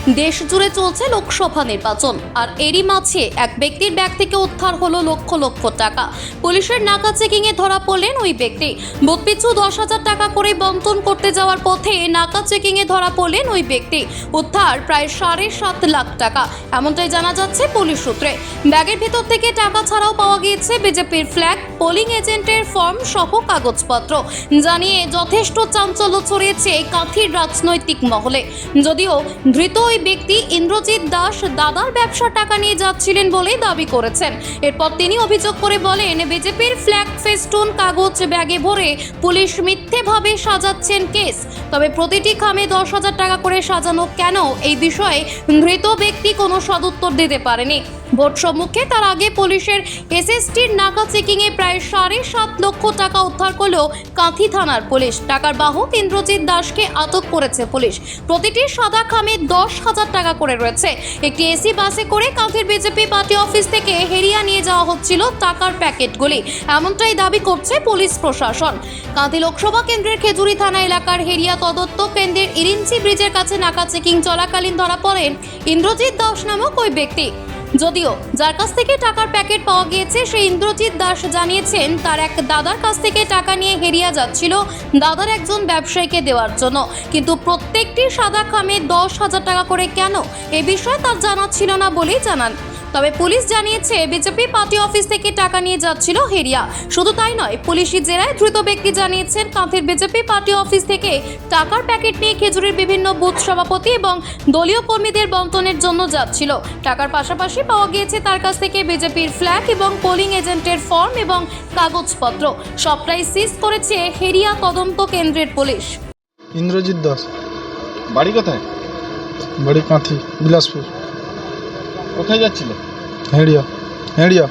দেশ জুড়ে চলছে লোকসভা নির্বাচন, আর এরই মাঝে এক ব্যক্তির ব্যাগ থেকে উদ্ধার হলো লক্ষ লক্ষ টাকা। পুলিশের নাকা চেকিংয়ে ধরা পড়লেন ওই ব্যক্তি। বুথপিছু 10,000 টাকা করে বন্টন করতে যাওয়ার পথে নাকা চেকিংয়ে ধরা পড়লেন ওই ব্যক্তি। উদ্ধার প্রায় 7.5 লাখ টাকা, এমনটাই জানা যাচ্ছে পুলিশ সূত্রে। ব্যাগের ভিতর থেকে টাকা ছাড়াও পাওয়া গিয়েছে বিজেপির ফ্ল্যাগ, পোলিং এজেন্টের ফর্ম সহ কাগজপত্র। জানিয়ে যথেষ্ট চাঞ্চল্য ছড়িয়েছে কাঁথির রাজনৈতিক মহলে। যদিও ধৃত ওই ব্যক্তি ইন্দ্রজিৎ দাস দাদার ব্যবসার টাকা নিয়ে যাচ্ছিলেন বলে দাবি করেছেন। এরপর তিনি অভিযোগ করে বলেন, বিজেপির ফ্ল্যাগ ফেস্টুন কাগজ ব্যাগে ভরে পুলিশ মিথ্যেভাবে সাজাচ্ছেন কেস। তবে প্রতিটি খামে 10,000 টাকা করে সাজানো কেন, এই বিষয়ে ধৃত ব্যক্তি কোনো সদুত্তর দিতে পারেনি। ভোট সম্মুখে তার আগে পুলিশের এসএসটির নাকা চেকিংয়ে প্রায় 7.5 লক্ষ টাকা উদ্ধার করল কাঁথি থানার পুলিশ। টাকার বাহক ইন্দ্রজিৎ দাসকে আটক করেছে পুলিশ। প্রতিটি সাদা খামে 10,000 টাকা করে রয়েছে। একটি এসি বাসে করে কাঁথির বিজেপি পার্টি অফিস থেকে হেরিয়া নিয়ে যাওয়া হচ্ছিল টাকার প্যাকেটগুলি, এমনটাই দাবি করছে পুলিশ প্রশাসন। কাঁথি লোকসভা কেন্দ্রের খেজুরি থানা এলাকার হেরিয়া তদন্ত কেন্দ্রের ইরিঞ্চি ব্রিজের কাছে নাকা চেকিং চলাকালীন ধরা পড়েন ইন্দ্রজিৎ দাস নামক ওই ব্যক্তি। যদিও যার কাছ থেকে টাকার প্যাকেট পাওয়া গিয়েছে সেই ইন্দ্রজিৎ দাস জানিয়েছেন, তার এক দাদার কাছ থেকে টাকা নিয়ে হেরিয়া যাচ্ছিল দাদার একজন ব্যবসায়ীকে দেওয়ার জন্য, কিন্তু প্রত্যেকটি সাদা খামে 10,000 টাকা করে কেন, এ বিষয়ে তার জানা ছিল না বলেই জানান। তবে পুলিশ জানিয়েছে বিজেপি পার্টি অফিস থেকে টাকা নিয়ে যাচ্ছিল হেরিয়া। শুধু তাই নয়, পুলিশি জেরায় ধৃত ব্যক্তি জানিয়েছেন কাঁথির বিজেপি পার্টি অফিস থেকে টাকার প্যাকেট নিয়ে খেজুরির বিভিন্ন বুথ সভাপতি এবং দলীয় কর্মীদের বন্টনের জন্য যাচ্ছিল। টাকার পাশাপাশি পাওয়া গিয়েছে তার কাছ থেকে বিজেপির ফ্ল্যাগ এবং পোলিং এজেন্টের ফর্ম এবং কাগজপত্র। সবটাই সিজ করেছে হেরিয়া তদন্ত কেন্দ্রের পুলিশ। ইন্দ্রজিৎ দাস। বাড়ি কোথায়? বাড়ি কাঁথি, বিলাসপুর। কোথায় যাচ্ছিল? হেড়িয়া। হেড়িয়া।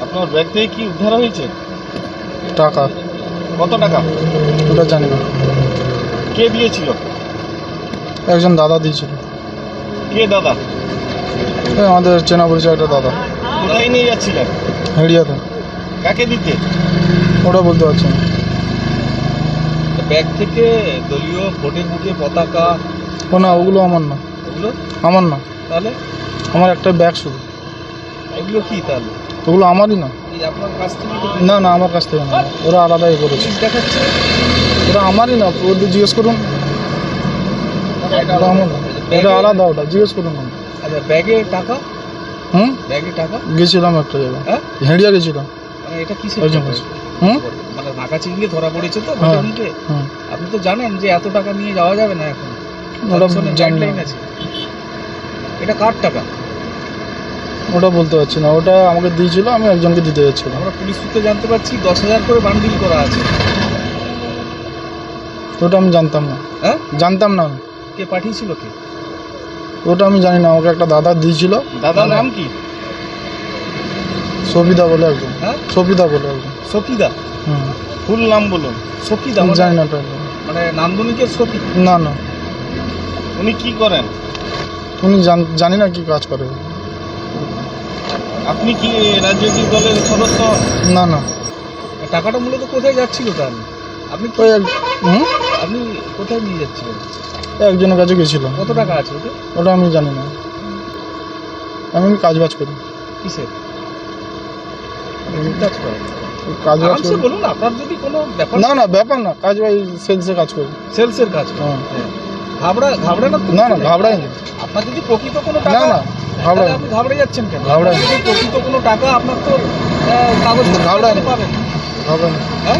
আপনার ব্যাগ থেকে কি উদ্ধার হয়েছে? টাকা। কত টাকা? ওটা জানি না। কে দিয়েছিল? একজন দাদা দিয়েছিল। কে দাদা? এই আমাদের চেনা পরিচয় একটা দাদা। কোথায় নিয়ে যাচ্ছিলেন? হেড়িয়াতে। কাকে দিতে? ওটা বলতে পারছি না। ব্যাগ থেকে দলীয় ভোটের বুকে পতাকা, ও না, ওগুলো আমার না। ওগুলো আমার না, তাহলে আমার একটা ব্যাগ শুধু। এগুলো কি তাহলে? ওগুলো আমারই না। এই আপনার কাছ থেকে না না, আমার কাছ থেকে না, ওরা আলাদাই করেছে। দেখাচ্ছে ওরা আমারই না, ওদের জিজ্ঞেস করুন। ওটা আমার না, এটা আলাদা, ওটা জিজ্ঞেস করুন। আচ্ছা, ব্যাগে টাকা? ব্যাগে টাকা গেছিলাম একটা জায়গায়। হ্যাঁ, হেড়িয়া গেছিলাম। মানে এটা কিসের একজন টাকা? কাছে। হুম। মানে নাকা চিংড়ি ধরা পড়েছে তো হ্যাঁ, ভোটের মুখে। হুম। আপনি তো জানেন যে এত টাকা নিয়ে যাওয়া যাবে না এখন। ওটা কমিশনের জানি না। গাইডলাইন আছে। এটা কার টাকা? ওটা বলতে পারছি না, ওটা আমাকে দিয়েছিল, আমি একজনকে দিতে যাচ্ছিলাম। আমরা পুলিশ সূত্রে জানতে পারছি 10,000 করে বান্ডিল করা আছে। ওটা আমি জানতাম না। হ্যাঁ, জানতাম না আমি। কে পাঠিয়েছিল? কে? ওটা আমি জানি না, আমাকে একটা দাদা দিয়েছিল। দাদার নাম কি? সফিদা বলে একজন। হ্যাঁ, সফিদা বলে একজন। সফিদা। হুম। ফুল নাম বলুন। সফিদা আমি মানে- জানি না ওটা। মানে নান্দনিকের সফি। না না, উনি কি করেন? উনি জানি না কি কাজ করে। আপনি কি রাজনৈতিক দলের সদস্য? না না। টাকাটা মূলত কোথায় যাচ্ছিল তাহলে? আপনি ওই হুম, আপনি কোথায় নিয়ে যাচ্ছিলেন? একজনের কাছে গেছিলাম। কত টাকা আছে ওতে? ওটা আমি জানি না, আমি কাজ বাজ করি। কিসের কাজ করেন? কাজ বাজ আরামসে করি। বলুন, আপনার যদি কোনো ব্যাপার। না না, ব্যাপার না, কাজ বাজ সেলসে কাজ করি। সেলসের কাজ করেন? হ্যাঁ। ঘাবড়ে না তো? না না, ঘাবড়াই না। আপনার যদি প্রকৃত কোনো না টাকা, না, ঘাবড়াই তাহলে আপনি ঘাবড়ে যাচ্ছেন কেন? ঘাবড়াই আপনার যদি প্রকৃত কোনো টাকা, আপনার তো কাগজ ঘাবড়াই না। পাবেন। ঘাবড়াই না। হ্যাঁ?